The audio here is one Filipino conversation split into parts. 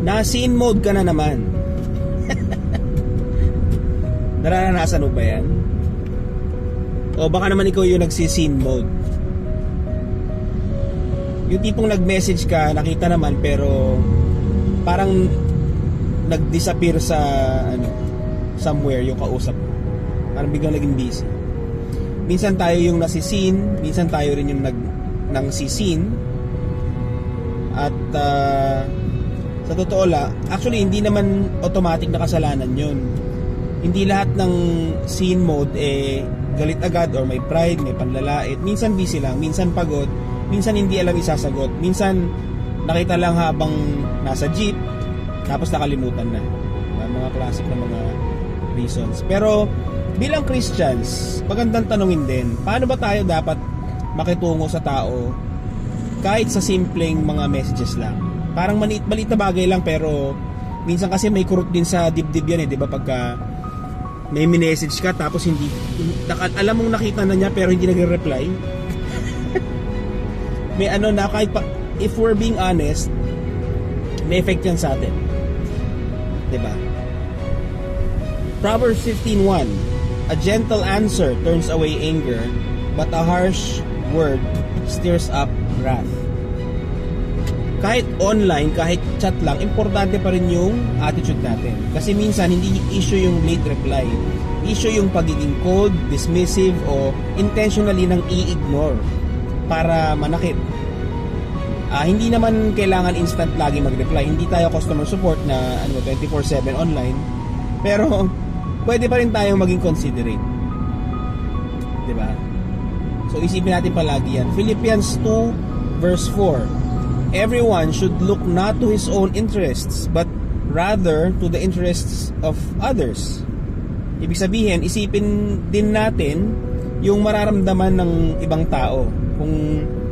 na scene mode ka na naman. Nararanasan mo ba yan? O baka naman ikaw yung nagsi-scene mode. Yung tipong nag-message ka, nakita naman, pero parang nag-disappear sa somewhere yung kausap mo. Parang biglang naging busy. Minsan tayo yung nasi-scene, minsan tayo rin yung nang-si-scene. At sa totoo lang, actually hindi naman automatic na kasalanan yun. Hindi lahat ng scene mode galit agad or may pride, may panlalait. Minsan busy lang, minsan pagod, minsan hindi alam isasagot, minsan nakita lang habang nasa jeep tapos nakalimutan na. Mga classic na mga reasons. Pero bilang Christians, magandang tanungin din, paano ba tayo dapat makitungo sa tao kahit sa simpleng mga messages lang? Parang maliit na bagay lang, pero minsan kasi may kurot din sa dibdib yan, di ba? Pagka may message ka tapos hindi alam mong nakita na niya pero hindi nagre-reply. May na kahit pa, if we're being honest, may effect yan sa atin, di ba? Proverbs 15:1, a gentle answer turns away anger, but a harsh word stirs up wrath. Kahit online, kahit chat lang, importante pa rin yung attitude natin. Kasi minsan, hindi issue yung late reply. Issue yung pagiging cold, dismissive, o intentionally nang i-ignore para manakit. Hindi naman kailangan instant lagi mag-reply. Hindi tayo customer support na 24/7 online. Pero, pwede pa rin tayong maging considerate. Diba? So, isipin natin palagi yan. Philippians 2:4, everyone should look not to his own interests, but rather to the interests of others. Ibig sabihin, isipin din natin yung mararamdaman ng ibang tao. Kung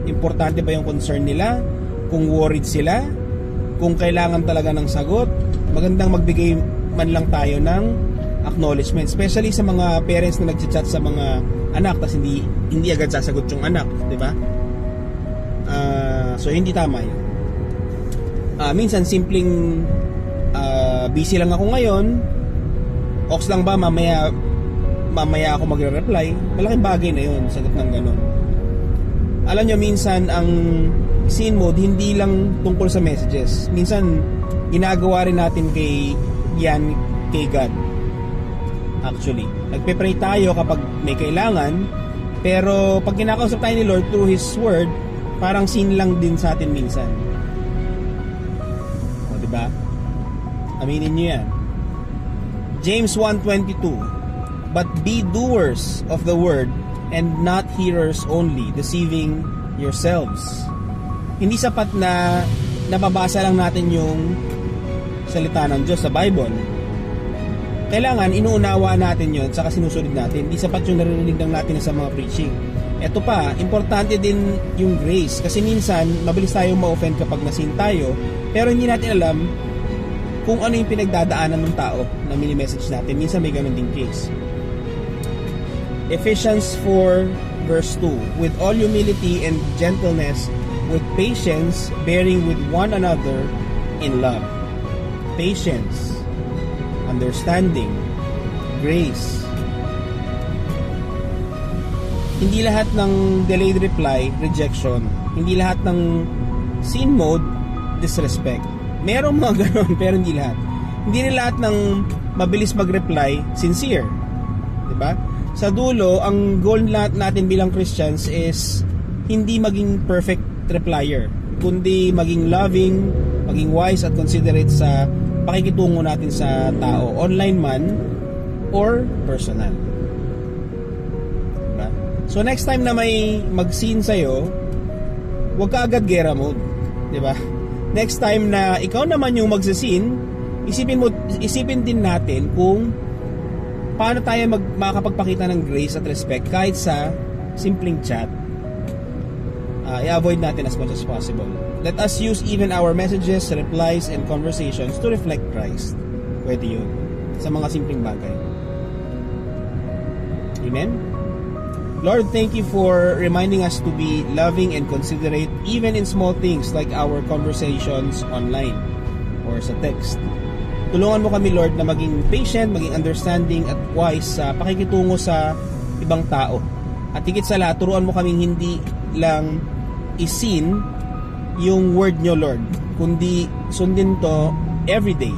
importante ba yung concern nila, kung worried sila, kung kailangan talaga ng sagot. Magandang magbigay man lang tayo ng acknowledgement, especially sa mga parents na nagchat sa mga anak tas hindi agad sasagot yung anak, di ba? So hindi tama yun. Minsan simpleng busy lang ako ngayon, ox lang ba mamaya ako magre-reply, malaking bagay na yun, sagot ng ganun. Alam nyo, minsan ang scene mode hindi lang tungkol sa messages. Minsan ginagawa rin natin kay God. Actually, nagpe-pray tayo kapag may kailangan, pero pag kinakausap tayo ni Lord through His Word, parang scene lang din sa atin minsan. O, diba? Aminin nyo yan. James 1:22, but be doers of the word and not hearers only, deceiving yourselves. Hindi sapat na nababasa lang natin yung salita ng Diyos sa Bible. Kailangan inuunawa natin yun saka sinusunod natin. Hindi sapat yung narinig lang natin sa mga preaching. Ito pa, importante din yung grace. Kasi minsan, mabilis tayong ma-offend kapag nasin tayo, pero hindi natin alam kung ano yung pinagdadaanan ng tao na mini-message natin. Minsan may ganun ding case. Ephesians 4:2, with all humility and gentleness, with patience, bearing with one another in love. Patience, understanding, grace. Hindi lahat ng delayed reply, rejection. Hindi lahat ng scene mode, disrespect. Merong mga ganon, pero hindi lahat. Hindi rin lahat ng mabilis mag-reply, sincere. Diba? Sa dulo, ang goal natin bilang Christians is hindi maging perfect replier, kundi maging loving, maging wise at considerate sa pakikitungo natin sa tao, online man or personal. Diba? So next time na may mag-scene sa'yo, huwag ka agad gera mode, diba? Next time na ikaw naman yung magsa-scene, isipin din natin kung paano tayo makakapagpakita ng grace at respect kahit sa simpleng chat. I-avoid natin as much as possible. Let us use even our messages, replies, and conversations to reflect Christ. Pwede yun. Sa mga simpleng bagay. Amen? Lord, thank you for reminding us to be loving and considerate even in small things like our conversations online or sa text. Tulungan mo kami, Lord, na maging patient, maging understanding at wise sa pakikitungo sa ibang tao. At higit sa lahat, turuan mo kaming hindi lang isin yung word nyo, Lord, kundi sundin to everyday.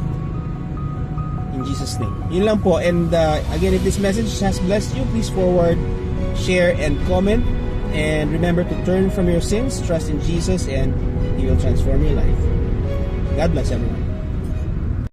In Jesus' name. Yun lang po. And again, if this message has blessed you, please forward, share, and comment. And remember to turn from your sins, trust in Jesus, and He will transform your life. God bless everyone.